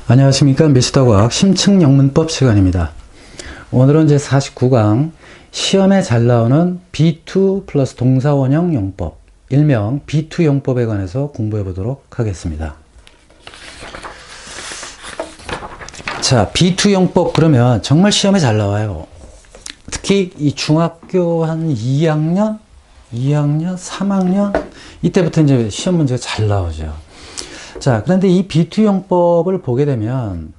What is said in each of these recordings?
안녕하십니까. 미스터과학 심층영문법 시간입니다. 오늘은 제 49강 시험에 잘 나오는 B2 플러스 동사원형 용법, 일명 B2 용법에 관해서 공부해 보도록 하겠습니다. 자, B2 용법 그러면 정말 시험에 잘 나와요. 특히 이 중학교 한 2학년, 3학년 이때부터 이제 시험 문제가 잘 나오죠. 자, 그런데 이 B2 용법을 보게 되면,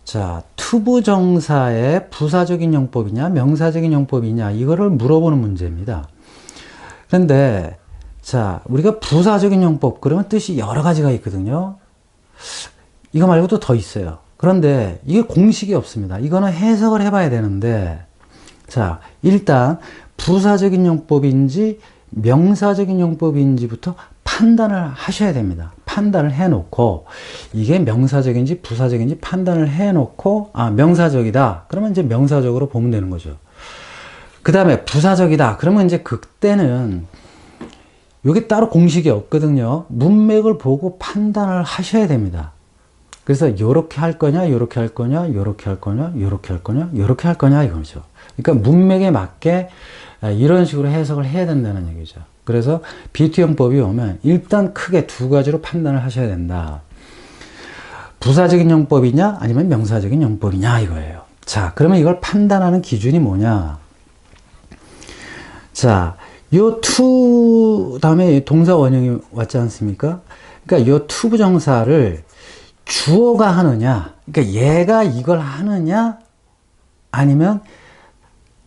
자, 투부정사의 부사적인 용법이냐, 명사적인 용법이냐, 이거를 물어보는 문제입니다. 그런데, 자, 우리가 부사적인 용법, 그러면 뜻이 여러 가지가 있거든요. 이거 말고도 더 있어요. 그런데 이게 공식이 없습니다. 이거는 해석을 해봐야 되는데, 자, 일단 부사적인 용법인지 명사적인 용법인지부터 판단을 하셔야 됩니다. 판단을 해놓고 이게 명사적인지 부사적인지 판단을 해놓고 명사적이다. 그러면 이제 명사적으로 보면 되는 거죠. 그 다음에 부사적이다. 그러면 이제 그때는 이게 따로 공식이 없거든요. 문맥을 보고 판단을 하셔야 됩니다. 그래서 요렇게 할 거냐, 요렇게 할 거냐, 요렇게 할 거냐, 요렇게 할 거냐, 요렇게 할 거냐 이거죠. 그러니까 문맥에 맞게 이런 식으로 해석을 해야 된다는 얘기죠. 그래서 B2 용법이 오면 일단 크게 두 가지로 판단을 하셔야 된다. 부사적인 용법이냐 아니면 명사적인 용법이냐 이거예요. 자, 그러면 이걸 판단하는 기준이 뭐냐. 자, 요 to 다음에 동사 원형이 왔지 않습니까? 그러니까 요 to 부정사를 주어가 하느냐, 그러니까 얘가 이걸 하느냐 아니면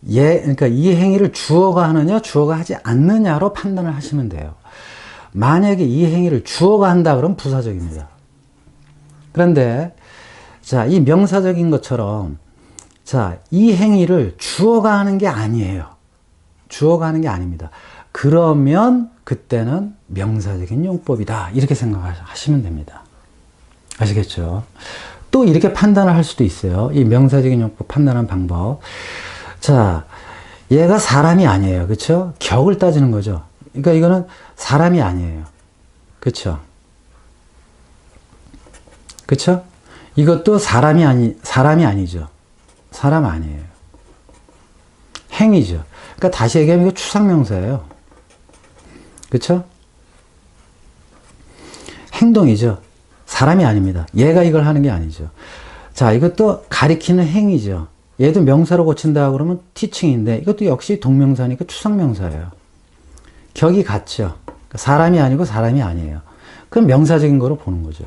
그러니까 이 행위를 주어가 하느냐, 주어가 하지 않느냐로 판단을 하시면 돼요. 만약에 이 행위를 주어가 한다 그러면 부사적입니다. 그런데, 자, 이 명사적인 것처럼, 자, 이 행위를 주어가 하는 게 아니에요. 주어가 하는 게 아닙니다. 그러면 그때는 명사적인 용법이다. 이렇게 생각하시면 됩니다. 아시겠죠? 또 이렇게 판단을 할 수도 있어요. 이 명사적인 용법 판단하는 방법. 자, 얘가 사람이 아니에요. 그쵸? 격을 따지는 거죠. 그러니까 이거는 사람이 아니에요. 그쵸? 그쵸? 이것도 사람이 아니죠. 사람 아니에요. 행위죠. 그러니까 다시 얘기하면 이거 추상명사예요. 그쵸? 행동이죠. 사람이 아닙니다. 얘가 이걸 하는 게 아니죠. 자, 이것도 가리키는 행위죠. 얘도 명사로 고친다 그러면 teaching인데 이것도 역시 동명사니까 추상명사예요. 격이 같죠. 사람이 아니고 사람이 아니에요. 그럼 명사적인 거로 보는 거죠.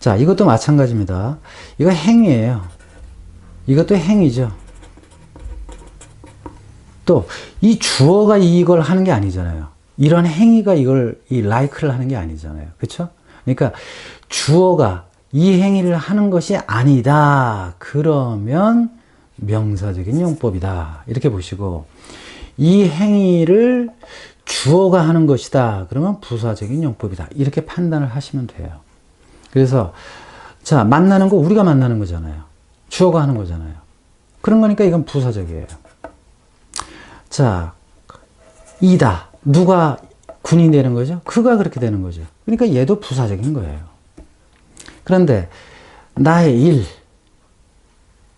자, 이것도 마찬가지입니다. 이거 행위예요. 이것도 행위죠. 또 이 주어가 이걸 하는 게 아니잖아요. 이런 행위가 이걸 like를 하는 게 아니잖아요. 그렇죠? 그러니까 주어가 이 행위를 하는 것이 아니다. 그러면 명사적인 용법이다. 이렇게 보시고 이 행위를 주어가 하는 것이다. 그러면 부사적인 용법이다. 이렇게 판단을 하시면 돼요. 그래서 자, 만나는 거 우리가 만나는 거잖아요. 주어가 하는 거잖아요. 그런 거니까 이건 부사적이에요. 자, 이다. 누가 군이 되는 거죠? 그가 그렇게 되는 거죠. 그러니까 얘도 부사적인 거예요. 그런데 나의 일,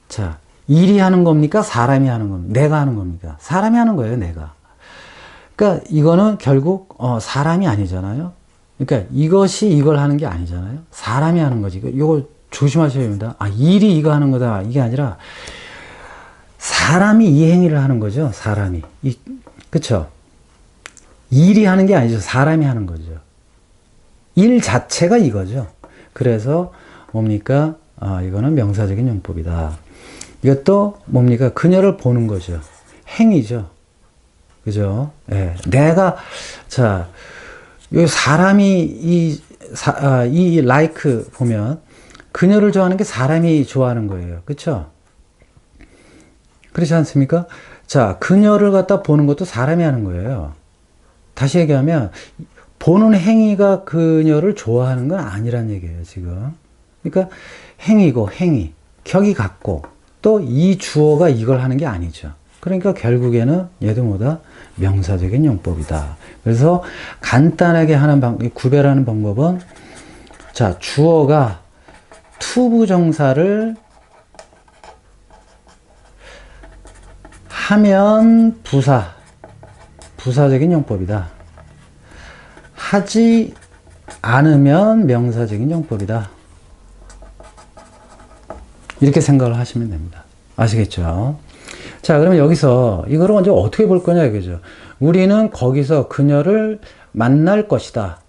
자, 일이 하는 겁니까? 사람이 하는 겁니까? 내가 하는 겁니까? 사람이 하는 거예요, 내가. 그러니까 이거는 결국 사람이 아니잖아요. 그러니까 이것이 이걸 하는 게 아니잖아요. 사람이 하는 거지. 이거 조심하셔야 됩니다. 일이 이거 하는 거다. 이게 아니라 사람이 이 행위를 하는 거죠. 사람이. 그쵸? 일이 하는 게 아니죠. 사람이 하는 거죠. 일 자체가 이거죠. 그래서 뭡니까? 이거는 명사적인 용법이다. 이것도 뭡니까? 그녀를 보는 거죠. 행위죠. 그죠? 예. 내가, 자, 요 사람이 이 like 보면 그녀를 좋아하는 게 사람이 좋아하는 거예요. 그쵸? 그렇지 않습니까? 자, 그녀를 갖다 보는 것도 사람이 하는 거예요. 다시 얘기하면, 보는 행위가 그녀를 좋아하는 건 아니란 얘기예요, 지금. 그러니까 행위고 행위, 격이 같고 또 이 주어가 이걸 하는 게 아니죠. 그러니까 결국에는 얘도 뭐다? 명사적인 용법이다. 그래서 간단하게 구별하는 방법은 자, 주어가 투부정사를 하면 부사적인 용법이다. 하지 않으면 명사적인 용법이다. 이렇게 생각을 하시면 됩니다. 아시겠죠? 자, 그러면 여기서 이거를 먼저 어떻게 볼 거냐 이거죠. 우리는 거기서 그녀를 만날 것이다.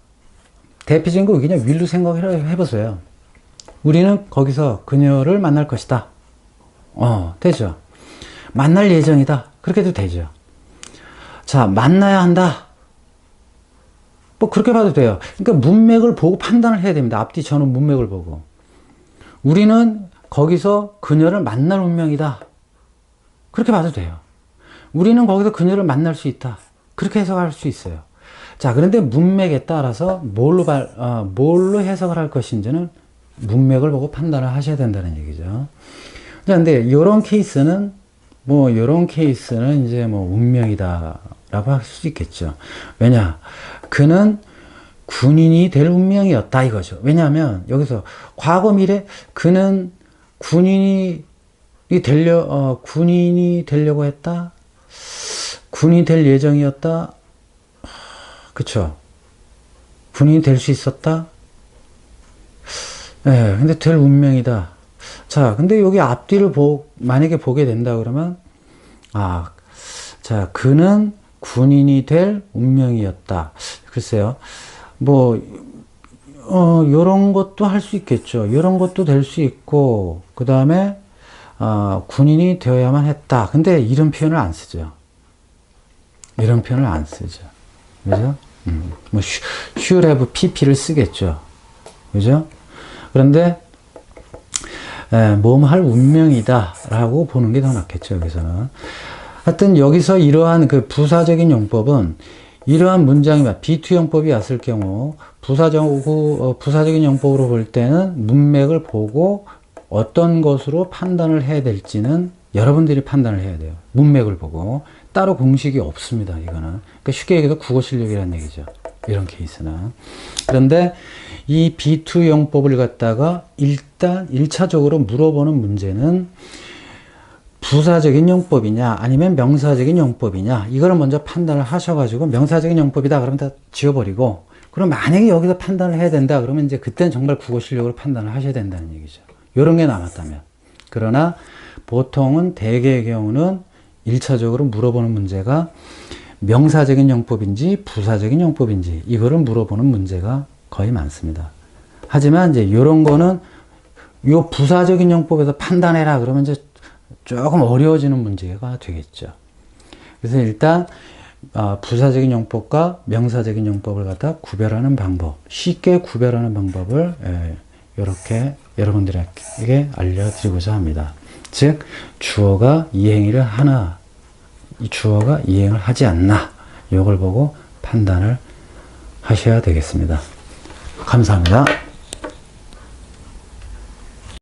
대표적인 거 그냥 will로 생각을 해보세요. 우리는 거기서 그녀를 만날 것이다. 되죠. 만날 예정이다. 그렇게 해도 되죠. 자, 만나야 한다. 뭐 그렇게 봐도 돼요. 그러니까 문맥을 보고 판단을 해야 됩니다. 앞뒤 전후 문맥을 보고. 우리는 거기서 그녀를 만날 운명이다. 그렇게 봐도 돼요. 우리는 거기서 그녀를 만날 수 있다. 그렇게 해석할 수 있어요. 자, 그런데 문맥에 따라서 뭘로 해석을 할 것인지는 문맥을 보고 판단을 하셔야 된다는 얘기죠. 자, 근데 이런 케이스는 이제 운명이다라고 할 수 있겠죠. 왜냐? 그는 군인이 될 운명이었다 이거죠. 왜냐하면 여기서 과거 미래 그는 군인이 되려고 했다. 군인이 될 예정이었다. 그쵸? 군인이 될 수 있었다. 예, 근데 될 운명이다. 자, 근데 여기 앞뒤를 만약에 보게 된다 그러면, 자, 그는 군인이 될 운명이었다. 글쎄요. 요런 것도 할 수 있겠죠. 요런 것도 될 수 있고, 그 다음에, 군인이 되어야만 했다. 근데 이런 표현을 안 쓰죠. 이런 표현을 안 쓰죠. 그죠? should have pp를 쓰겠죠. 그죠? 그런데, 할 운명이다 라고 보는 게 더 낫겠죠, 여기서는. 하여튼, 여기서 이러한 그 부사적인 용법은, 이러한 문장이 B2용법이 왔을 경우, 부사적인 용법으로 볼 때는 문맥을 보고 어떤 것으로 판단을 해야 될지는 여러분들이 판단을 해야 돼요. 문맥을 보고. 따로 공식이 없습니다, 이거는. 그러니까 쉽게 얘기해서 국어 실력이라는 얘기죠. 이런 케이스는. 그런데 이 B2용법을 갖다가 일단 1차적으로 물어보는 문제는 부사적인 용법이냐 아니면 명사적인 용법이냐 이거를 먼저 판단을 하셔가지고 명사적인 용법이다 그러면 다 지워버리고 그럼 만약에 여기서 판단을 해야 된다 그러면 이제 그때는 정말 국어 실력으로 판단을 하셔야 된다는 얘기죠. 이런 게 남았다면. 그러나 보통은 대개의 경우는 1차적으로 물어보는 문제가 명사적인 용법인지 부사적인 용법인지 이거를 물어보는 문제가 거의 많습니다. 하지만 이제 이런 거는 요 부사적인 용법에서 판단해라 그러면 이제 조금 어려워지는 문제가 되겠죠. 그래서 일단 부사적인 용법과 명사적인 용법을 갖다 구별하는 방법, 쉽게 구별하는 방법을 이렇게 여러분들에게 알려드리고자 합니다. 즉 주어가 이 행위를 하나, 이 주어가 이 행을 하지 않나 이걸 보고 판단을 하셔야 되겠습니다. 감사합니다.